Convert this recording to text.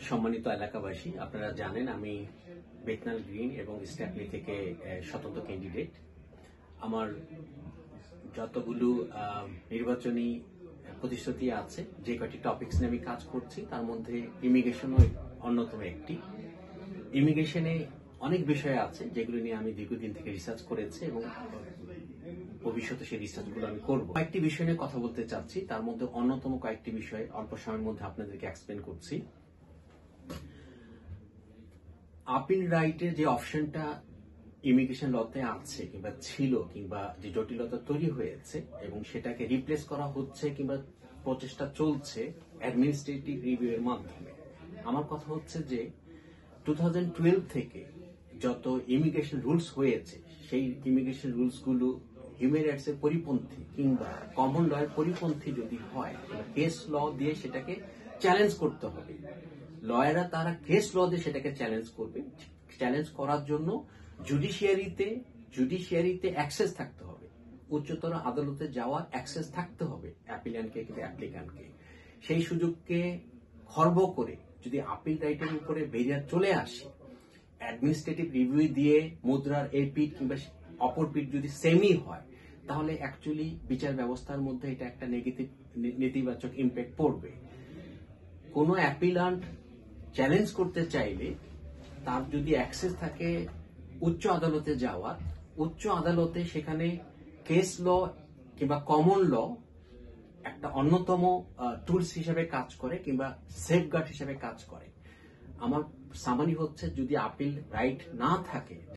সম্মানিত এলাকাবাসী, আপনারা জানেন আমি বেতনাল গ্রিন এবং স্ট্যাপলি থেকে স্বতন্ত্র ক্যান্ডিডেট। আমার যতগুলো নির্বাচনী প্রতিশ্রুতি আছে, যে কয়টি টপিকস নিয়ে আমি কাজ করছি তার মধ্যে ইমিগ্রেশনও অন্যতম একটি। ইমিগ্রেশনে অনেক বিষয় আছে যেগুলো নিয়ে আমি দীর্ঘদিন থেকে রিসার্চ করেছি এবং ভবিষ্যতে সেই রিসার্চগুলো আমি করব। কয়েকটি বিষয় নিয়ে কথা বলতে চাচ্ছি, তার মধ্যে অন্যতম কয়েকটি বিষয় অল্প সময়ের মধ্যে আপনাদেরকে এক্সপ্লেন করছি। আপিল রাইটের যে অপশনটা ইমিগ্রেশন লতে আছে কিংবা ছিল, কিংবা যে জটিলতা তৈরি হয়েছে এবং সেটাকে রিপ্লেস করা হচ্ছে কিংবা প্রচেষ্টা চলছে অ্যাডমিনিস্ট্রেটিভ রিভিউ এর মাধ্যমে। আমার কথা হচ্ছে যে 2012 থেকে যত ইমিগ্রেশন রুলস হয়েছে সেই ইমিগ্রেশন রুলসগুলো হিউম্যান রাইটস এর পরিপন্থী কিংবা কমন ল এর পরিপন্থী যদি হয়, কেস ল দিয়ে সেটাকে চ্যালেঞ্জ করতে হবে। লয়াররা তারা কেস ল দিয়ে সেটাকে চ্যালেঞ্জ করবে। চ্যালেঞ্জ করার জন্য জুডিশিয়ারিতে অ্যাক্সেস থাকতে হবে, উচ্চতর আদালতে যাওয়ার অ্যাক্সেস থাকতে হবে অ্যাপিল্যান্টকে কিংবা অ্যাপ্লিক্যান্টকে। সেই সুযোগকে খর্ব করে যদি আপিল রাইটের উপরে ব্যারিয়ার চলে আসে, অ্যাডমিনিস্ট্রেটিভ রিভিউ দিয়ে মুদ্রার এই পিঠ কিংবা অপর পিঠ যদি সেমই হয়, তাহলে অ্যাকচুয়ালি বিচার ব্যবস্থার মধ্যে এটা একটা নেতিবাচক ইম্প্যাক্ট পড়বে। কোনো অ্যাপিল্যান্ট চ্যালেঞ্জ করতে চাইলে তার যদি অ্যাক্সেস থাকে উচ্চ আদালতে যাওয়ার, উচ্চ আদালতে সেখানে কেস ল কিংবা কমন ল একটা অন্যতম টুলস হিসেবে কাজ করে কিংবা সেফগার্ড হিসেবে কাজ করে। আমার সামানি হচ্ছে যদি আপিল রাইট না থাকে